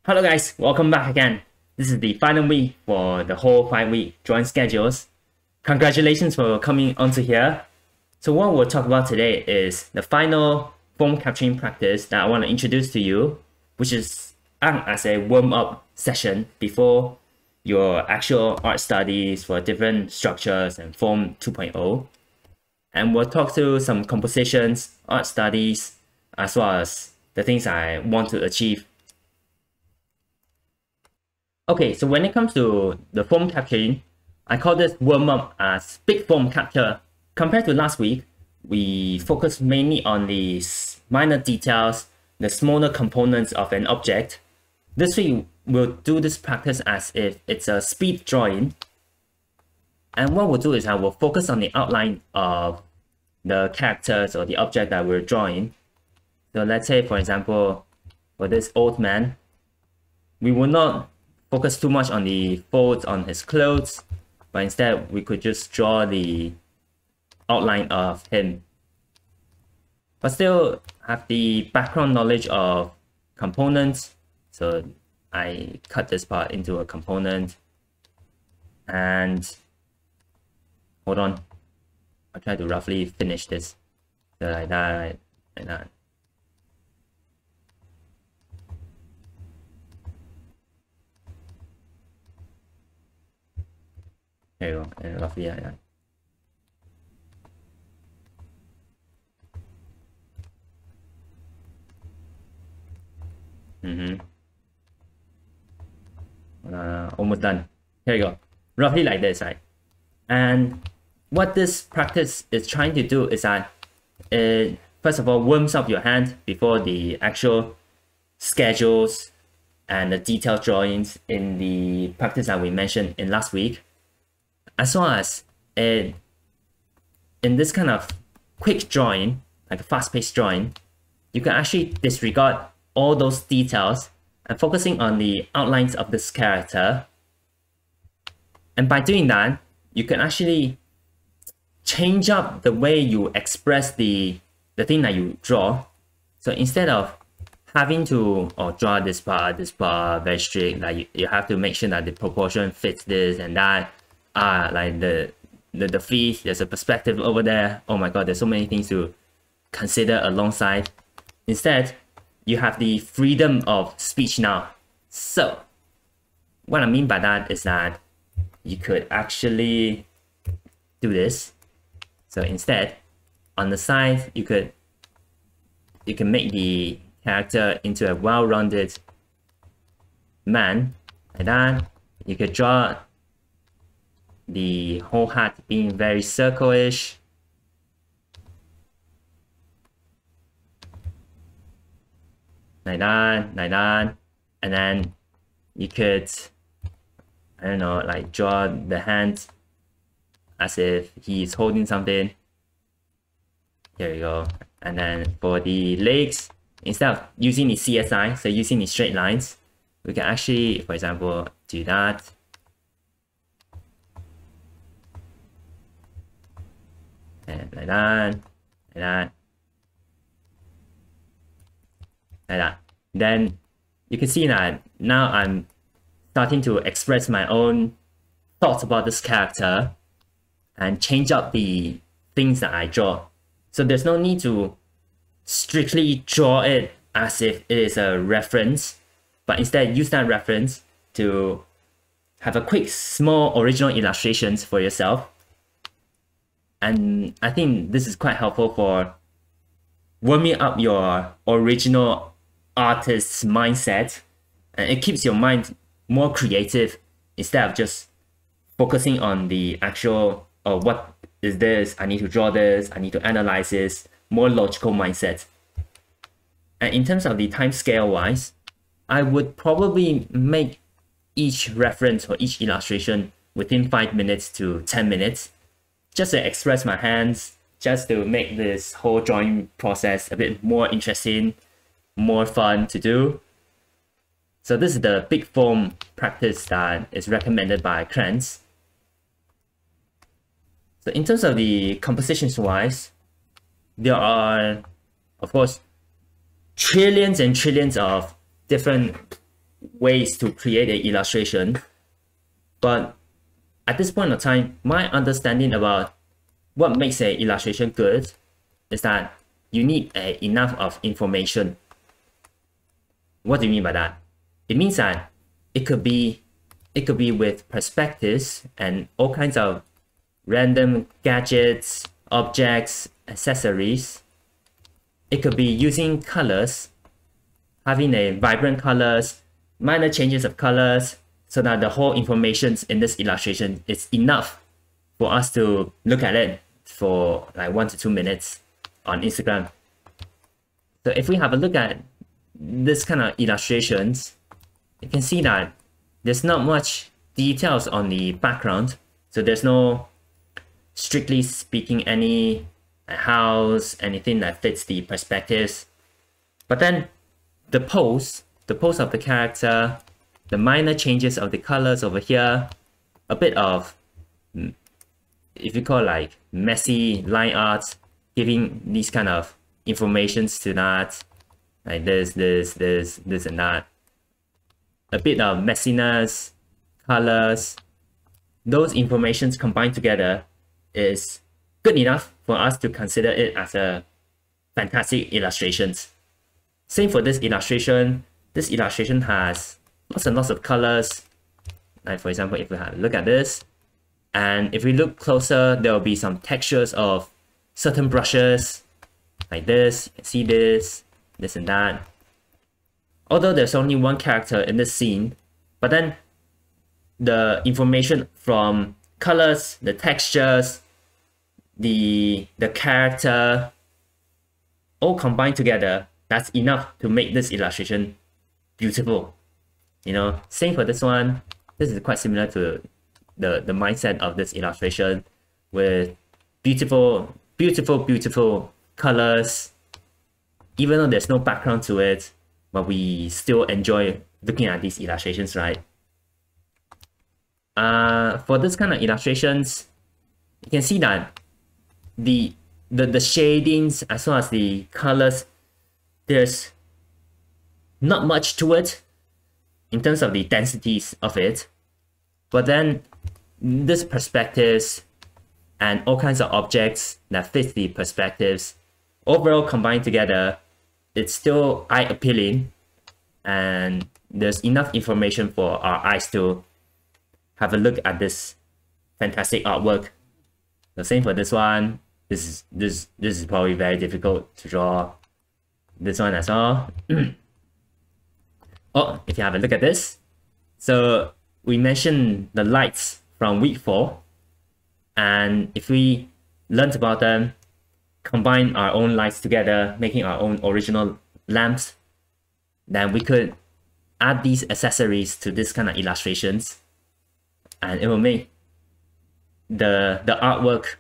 Hello guys, welcome back again. This is the final week for the whole 5-week drawing schedules. Congratulations for coming onto here. So what we'll talk about today is the final foam capturing practice that I want to introduce to you, which is act as a warm-up session before your actual art studies for different structures and foam 2.0. And we'll talk to some compositions, art studies, as well as the things I want to achieve. Okay, so when it comes to the foam capturing, I call this warm-up as big foam capture. Compared to last week, we focused mainly on the minor details, the smaller components of an object. This week, we'll do this practice as if it's a speed drawing. And what we'll do is I will focus on the outline of the characters or the object that we're drawing. So let's say, for example, for this old man, we will not focus too much on the folds on his clothes, but instead we could just draw the outline of him, but still have the background knowledge of components. So I cut this part into a component, and hold on, I'll try to roughly finish this. So like that, like that. There you go, and roughly like that. Almost done. Here you go. Roughly like this, right? And what this practice is trying to do is that it first of all warms up your hand before the actual schedules and the detailed drawings in the practice that we mentioned in last week. As well as in this kind of quick drawing, like a fast-paced drawing, you can actually disregard all those details and focusing on the outlines of this character. And by doing that, you can actually change up the way you express the thing that you draw. So instead of having to draw this part very strict, like you have to make sure that the proportion fits this and that. Like the feet, there's a perspective over there. Oh my god, there's so many things to consider alongside. Instead, you have the freedom of speech now. So what I mean by that is that you could actually do this. So instead, on the side, you can make the character into a well-rounded man, like that. You could draw the whole hat being very circle-ish. Like that, like that. And then you could, I don't know, like draw the hand as if he's holding something. There you go. And then for the legs, instead of using the CSI, so using the straight lines, we can actually, for example, do that. And like that, like that, like that. Then you can see that now I'm starting to express my own thoughts about this character and change up the things that I draw. So there's no need to strictly draw it as if it is a reference, but instead use that reference to have a quick, small original illustrations for yourself. And I think this is quite helpful for warming up your original artist's mindset, and it keeps your mind more creative instead of just focusing on the actual, oh, what is this? I need to draw this, I need to analyze this, more logical mindset. And in terms of the time scale wise, I would probably make each reference or each illustration within 5 minutes to 10 minutes. Just to express my hands, just to make this whole drawing process a bit more interesting, more fun to do. So this is the big foam practice that is recommended by Krantz. So in terms of the compositions wise, there are, of course, trillions and trillions of different ways to create an illustration, but at this point of time, my understanding about what makes an illustration good is that you need enough of information. What do you mean by that? It means that it could be with perspectives and all kinds of random gadgets, objects, accessories. It could be using colors, having a vibrant colors, minor changes of colors, so that the whole information in this illustration is enough for us to look at it for like 1 to 2 minutes on Instagram. So if we have a look at this kind of illustrations, you can see that there's not much details on the background. So there's no, strictly speaking, any house, anything that fits the perspectives. But then the pose of the character, the minor changes of the colors over here, a bit of, if you call like messy line art, giving these kind of informations to that, like this and that. A bit of messiness, colors, those informations combined together is good enough for us to consider it as a fantastic illustrations. Same for this illustration. This illustration has lots and lots of colors. Like for example, if we have a look at this, and if we look closer, there will be some textures of certain brushes, like this. You can see this and that. Although there's only one character in this scene, but then the information from colors, the textures, the character, all combined together, that's enough to make this illustration beautiful. You know, same for this one. This is quite similar to the mindset of this illustration, with beautiful colors, even though there's no background to it, but we still enjoy looking at these illustrations, right? For this kind of illustrations, you can see that the shadings as well as the colors, there's not much to it in terms of the densities of it, but then this perspectives and all kinds of objects that fit the perspectives, overall combined together, it's still eye appealing, and there's enough information for our eyes to have a look at this fantastic artwork. The same for this one. This is probably very difficult to draw. This one as well. Oh, if you have a look at this, so we mentioned the lights from week 4, and if we learned about them, combine our own lights together, making our own original lamps, then we could add these accessories to this kind of illustrations, and it will make the artwork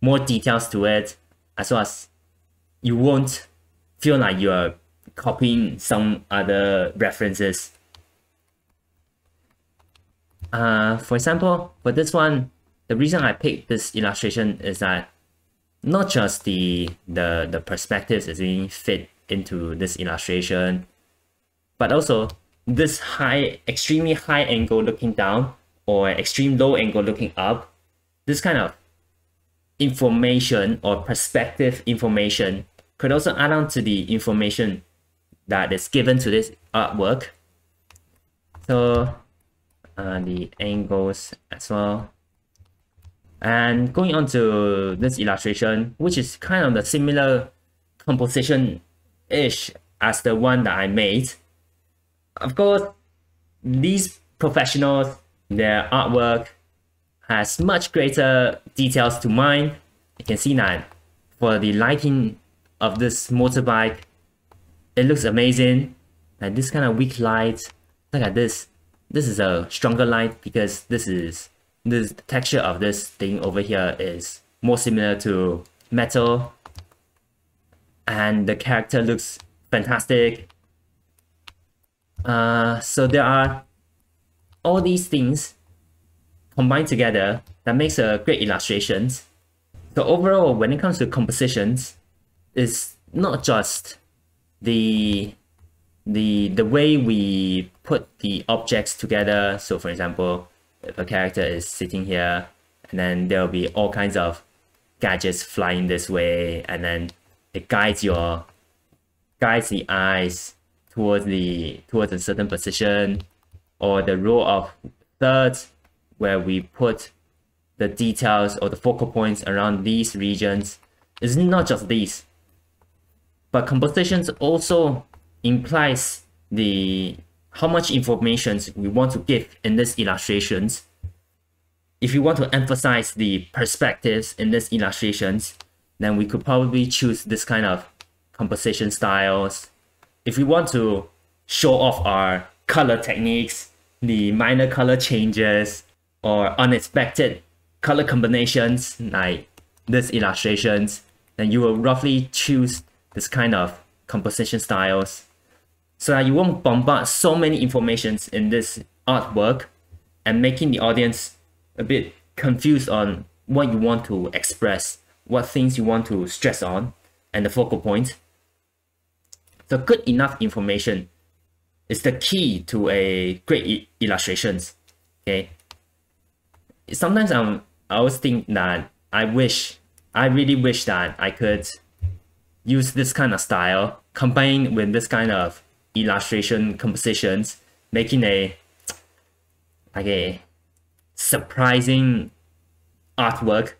more details to it, as well as you won't feel like you're copying some other references. For example, for this one, the reason I picked this illustration is that not just the perspectives is being fit into this illustration, but also this extremely high angle looking down or extreme low angle looking up. This kind of information or perspective information could also add on to the information that is given to this artwork. So the angles as well. And going on to this illustration, which is kind of the similar composition-ish as the one that I made. Of course, these professionals, their artwork has much greater details to mine. You can see that for the lighting of this motorbike, it looks amazing. And this kind of weak light, look at this. This is a stronger light because the texture of this thing over here is more similar to metal, and the character looks fantastic. So there are all these things combined together that makes a great illustrations. So overall, when it comes to compositions, it's not just the the way we put the objects together. So for example, if a character is sitting here, and then there'll be all kinds of gadgets flying this way, and then it guides the eyes towards a certain position, or the row of thirds where we put the details or the focal points around these regions. It's not just these, but compositions also implies how much information we want to give in these illustrations. If you want to emphasize the perspectives in these illustrations, then we could probably choose this kind of composition styles. If we want to show off our color techniques, the minor color changes, or unexpected color combinations like these illustrations, then you will roughly choose this kind of composition styles so that you won't bombard so many informations in this artwork and making the audience a bit confused on what you want to express, what things you want to stress on, and the focal point. The good enough information is the key to a great illustrations. Okay. Sometimes I always think that I really wish that I could use this kind of style combined with this kind of illustration compositions, making a surprising artwork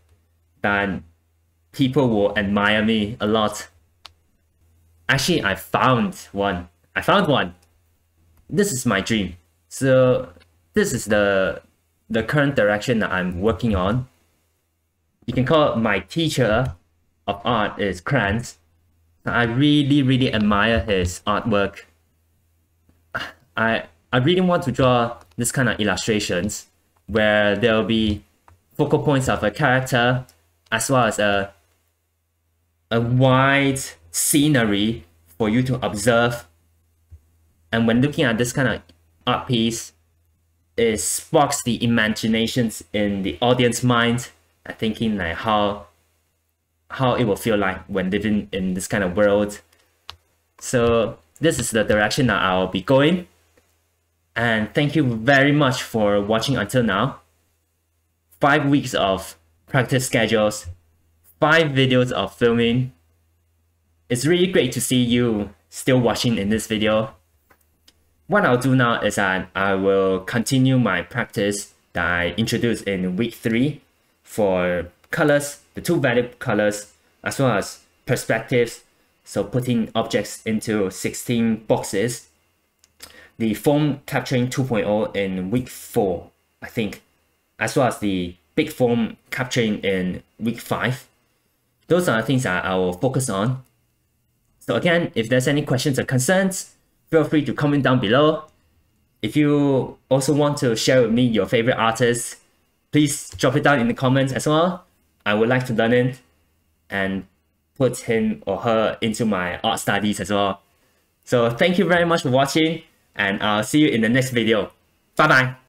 that people will admire me a lot. Actually, I found one. This is my dream. So this is the current direction that I'm working on. You can call it my teacher of art is Krantz. I really admire his artwork. I really want to draw this kind of illustrations where there will be focal points of a character as well as a wide scenery for you to observe. And when looking at this kind of art piece, it sparks the imaginations in the audience mind, thinking like how it will feel like when living in this kind of world. So this is the direction that I'll be going. And thank you very much for watching until now. 5 weeks of practice schedules, 5 videos of filming. It's really great to see you still watching in this video. What I'll do now is that I will continue my practice that I introduced in week 3 for colors, the 2 valid colors, as well as perspectives. So putting objects into 16 boxes. The foam capturing 2.0 in week 4, I think, as well as the big foam capturing in week 5. Those are the things that I will focus on. So again, if there's any questions or concerns, feel free to comment down below. If you also want to share with me your favorite artists, please drop it down in the comments as well. I would like to learn it and put him or her into my art studies as well. So thank you very much for watching, and I'll see you in the next video. Bye bye.